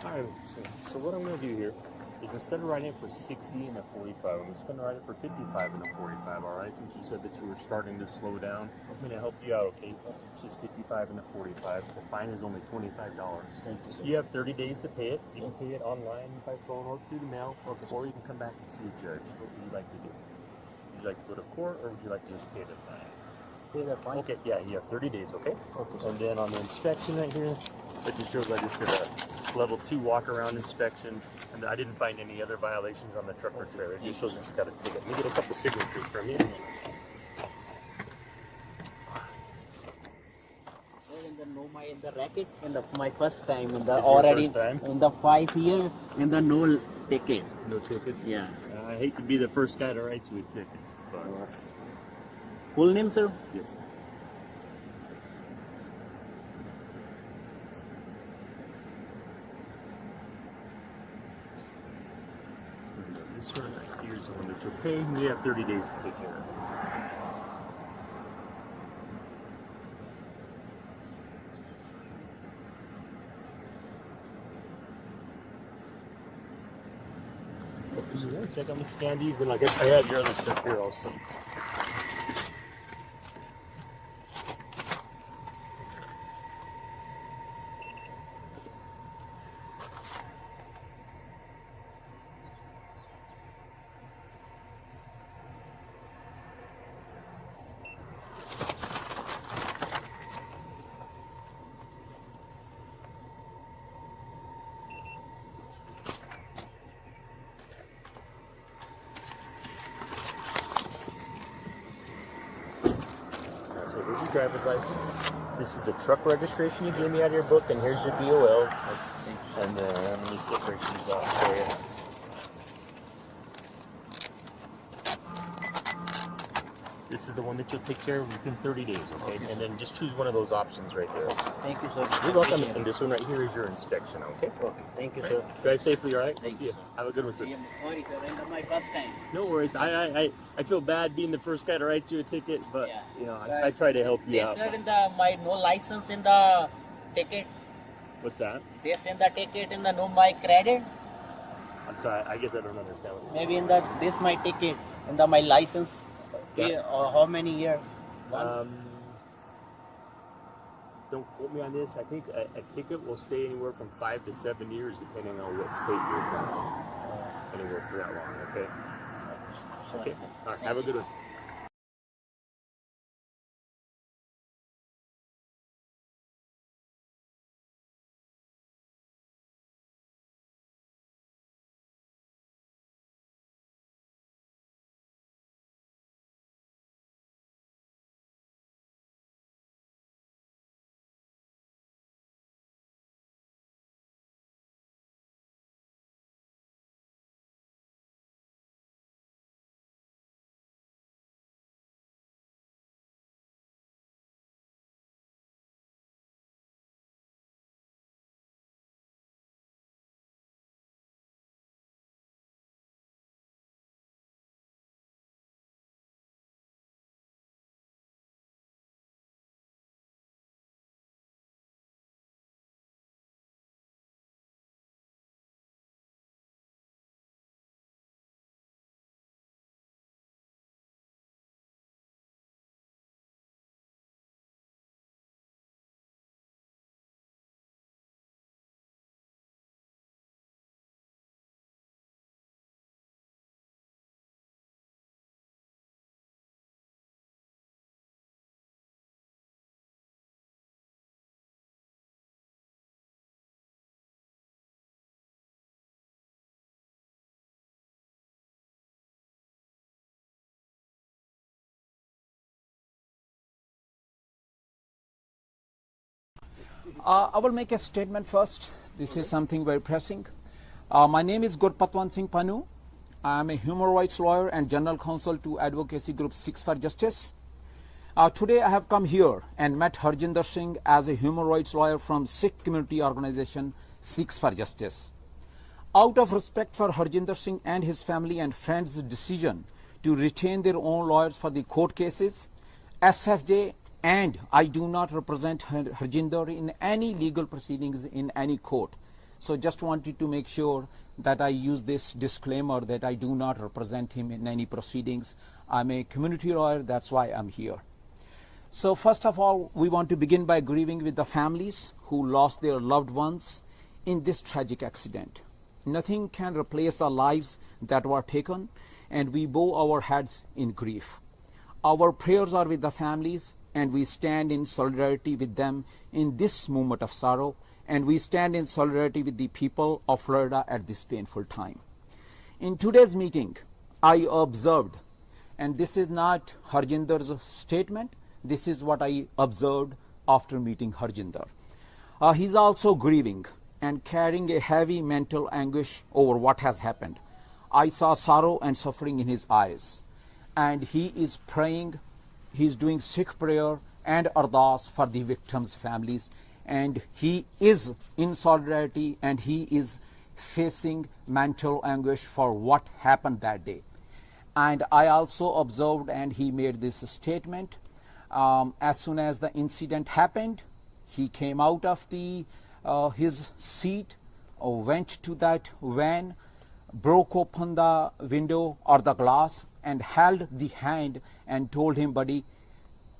Alright, so what I'm going to do here is instead of writing it for 60 and a 45, I'm just going to write it for 55 and a 45, alright? Since you said that you were starting to slow down, I'm going to help you out, okay? It's just 55 and a 45. The fine is only $25. Thank you, sir. You have 30 days to pay it. You can pay it online, by phone, or through the mail, or you can come back and see a judge. What would you like to do? Would you like to go to court, or would you like to just pay the fine? Pay the fine? Okay, yeah, you have 30 days, okay? Okay, sir. And then on the inspection right here, it just shows I just did a level 2 walk-around inspection, and I didn't find any other violations on the truck or trailer. It just shows that you got a ticket. Let me get a couple signatures from you. In the racket, my first time in the This is your already first time? in the 5 year in the no ticket. No tickets? Yeah. I hate to be the first guy to write you a ticket, but... Full name, sir? Yes, sir. This one right here is the one that you'll pay, and you have 30 days to take care of it. One second, I'm gonna scan these, and I have your other stuff here also. So here's your driver's license. This is the truck registration you gave me out of your book, and here's your BOLs. And then let me separate these off for you. This is the one that you'll take care of within 30 days, okay? And then just choose one of those options right there. Thank you, sir. You're welcome. And this one right here is your inspection, okay? Okay, thank you, sir. Drive safely, all right? Thank See you, ya. sir. Have a good one, sir. Sorry, sir. And my first time. No worries. I feel bad being the first guy to write you a ticket, but Yeah. you know, I try to help you They out. said in the my no license in the ticket. What's that? They send the ticket in the no my credit. I'm sorry. I guess I don't understand what Maybe in the this my ticket in the my license. Yeah. Or how many year? Don't quote me on this. I think a ticket will stay anywhere from 5 to 7 years, depending on what state you're from. Anywhere for that long, okay? Okay. All right. Have a good one. I will make a statement first. This is something very pressing. My name is Gurpatwan Singh Panu. I am a human rights lawyer and general counsel to advocacy group 6 for Justice. Today I have come here and met Harjinder Singh as a human rights lawyer from Sikh community organization 6 for Justice. Out of respect for Harjinder Singh and his family and friends' decision to retain their own lawyers for the court cases, SFJ and I do not represent Harjinder in any legal proceedings in any court. So just wanted to make sure that I use this disclaimer that I do not represent him in any proceedings. I'm a community lawyer, that's why I'm here. So first of all, we want to begin by grieving with the families who lost their loved ones in this tragic accident. Nothing can replace the lives that were taken, and we bow our heads in grief. Our prayers are with the families, and we stand in solidarity with them in this moment of sorrow, and we stand in solidarity with the people of Florida at this painful time. In today's meeting, I observed, and this is not Harjinder's statement, this is what I observed after meeting Harjinder. He's also grieving and carrying a heavy mental anguish over what has happened. I saw sorrow and suffering in his eyes, and he is praying, he's doing Sikh prayer and ardas for the victims' families, and he is in solidarity and he is facing mental anguish for what happened that day. And I also observed, and he made this statement, as soon as the incident happened, he came out of his seat, went to that van, broke open the window or the glass and held the hand and told him, buddy,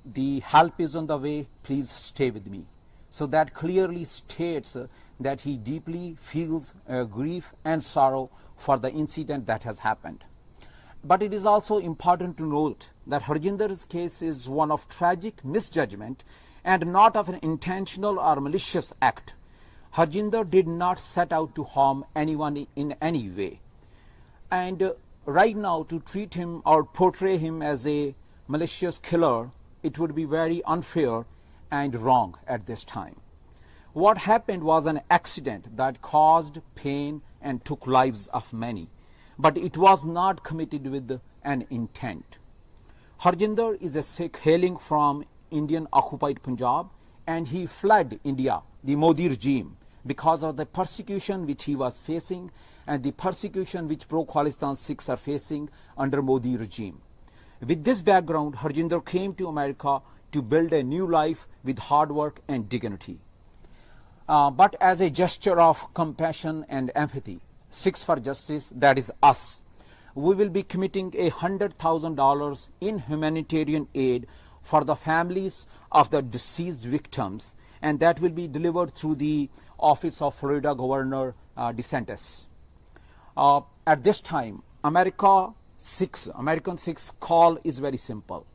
the help is on the way, please stay with me. So that clearly states that he deeply feels grief and sorrow for the incident that has happened. But it is also important to note that Harjinder's case is one of tragic misjudgment and not of an intentional or malicious act. Harjinder did not set out to harm anyone in any way. And right now, to treat him or portray him as a malicious killer, it would be very unfair and wrong at this time. What happened was an accident that caused pain and took lives of many, but it was not committed with an intent. Harjinder is a Sikh hailing from Indian occupied Punjab, and he fled India, the Modi regime, because of the persecution which he was facing and the persecution which pro-Khalistan Sikhs are facing under Modi regime. With this background, Harjinder came to America to build a new life with hard work and dignity. But as a gesture of compassion and empathy, 6 for Justice, that is us, we will be committing $100,000 in humanitarian aid for the families of the deceased victims, and that will be delivered through the office of Florida Governor DeSantis. At this time, American Sikhs call is very simple.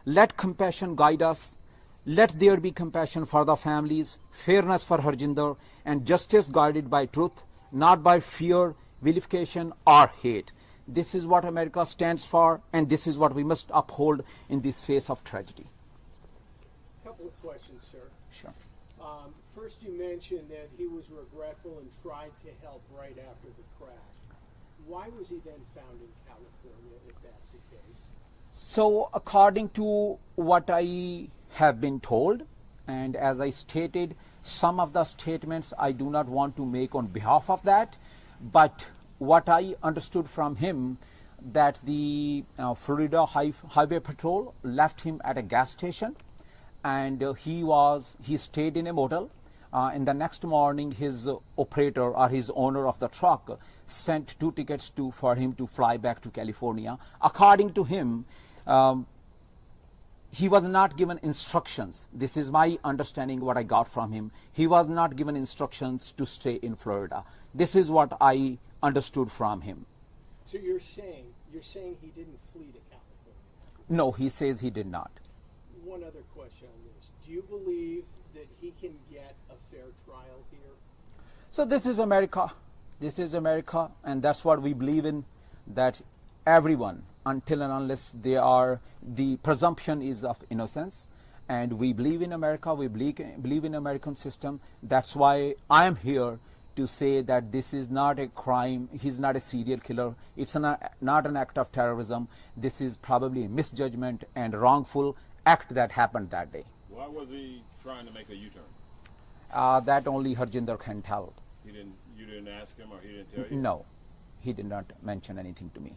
Let compassion guide us. Let there be compassion for the families, fairness for Harjinder, and justice guided by truth, not by fear, vilification, or hate. This is what America stands for, and this is what we must uphold in this face of tragedy. A couple of questions, sir. Sure. First, you mentioned that he was regretful and tried to help right after the crash. Why was he then found in California, if that's the case? So, according to what I have been told, and as I stated, some of the statements I do not want to make on behalf of that, but what I understood from him, that the Florida Highway Patrol left him at a gas station, and he stayed in a motel. And the next morning, his operator or his owner of the truck sent 2 tickets for him to fly back to California. According to him, he was not given instructions. This is my understanding, what I got from him. He was not given instructions to stay in Florida. This is what I understood from him. So you're saying he didn't flee to California? No, he says he did not. One other question on this. Do you believe that he can get a fair trial here? So this is America. This is America, and that's what we believe in, that everyone, until and unless the presumption is of innocence, and we believe in America, we believe in American system. That's why I am here to say that this is not a crime, he's not a serial killer, it's not an act of terrorism, this is probably a misjudgment and wrongful act that happened that day. Why was he trying to make a U-turn? That only Harjinder can tell. You didn't ask him, or he didn't tell you? No, he did not mention anything to me.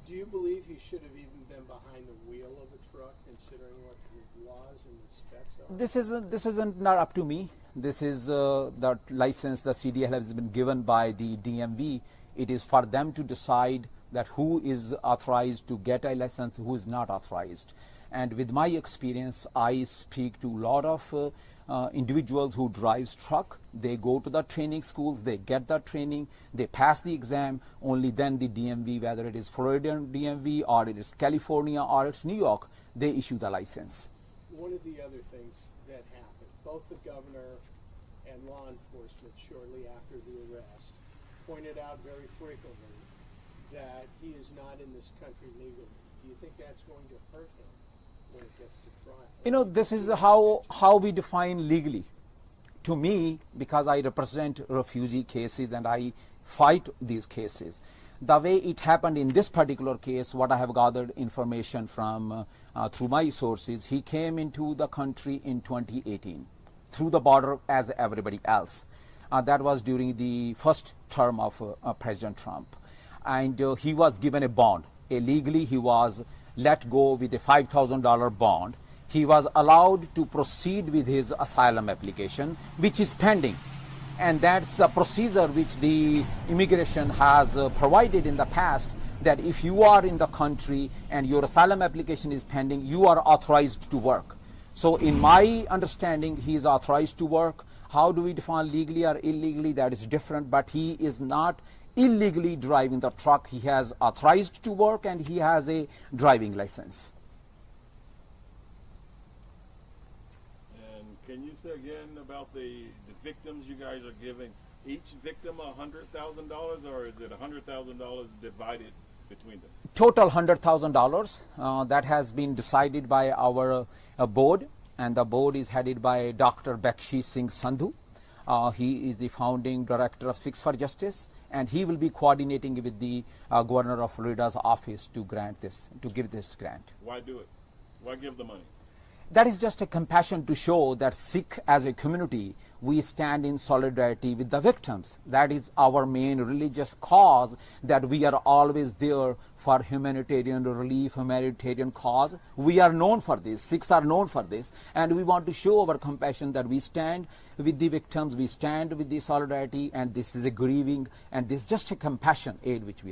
Do you believe he should have even been behind the wheel of the truck, considering what the laws and the specs are? This isn't not up to me. This is the license, the CDL has been given by the DMV. It is for them to decide that who is authorized to get a license, who is not authorized. And with my experience, I speak to a lot of individuals who drives truck. They go to the training schools, they get the training, they pass the exam, only then the DMV, whether it is Florida DMV or it is California or it's New York, they issue the license. One of the other things that happened, both the governor and law enforcement shortly after the arrest pointed out very frequently that he is not in this country legally. Do you think that's going to hurt him when it gets to trial? You know, this is how we define legally. To me, because I represent refugee cases and I fight these cases, the way it happened in this particular case, what I have gathered information from through my sources, he came into the country in 2018 through the border as everybody else. That was during the first term of President Trump. And he was given a bond. Illegally, he was let go with a $5,000 bond. He was allowed to proceed with his asylum application, which is pending. And that's the procedure which the immigration has provided in the past, that if you are in the country and your asylum application is pending, you are authorized to work. So in my understanding, he is authorized to work. How do we define legally or illegally? That is different, but he is not illegally driving the truck. He has authorized to work and he has a driving license. And can you say again about the victims you guys are giving? Each victim $100,000, or is it $100,000 divided between them? Total $100,000. That has been decided by our board, and the board is headed by Dr. Bakshi Singh Sandhu. He is the founding director of Six for Justice, and he will be coordinating with the governor of Florida's office to give this grant. Why do it? Why give the money? That is just a compassion to show that Sikh as a community, we stand in solidarity with the victims. That is our main religious cause, that we are always there for humanitarian relief, humanitarian cause. We are known for this, Sikhs are known for this, and we want to show our compassion that we stand with the victims, we stand with the solidarity, and this is a grieving, and this is just a compassion aid which we are.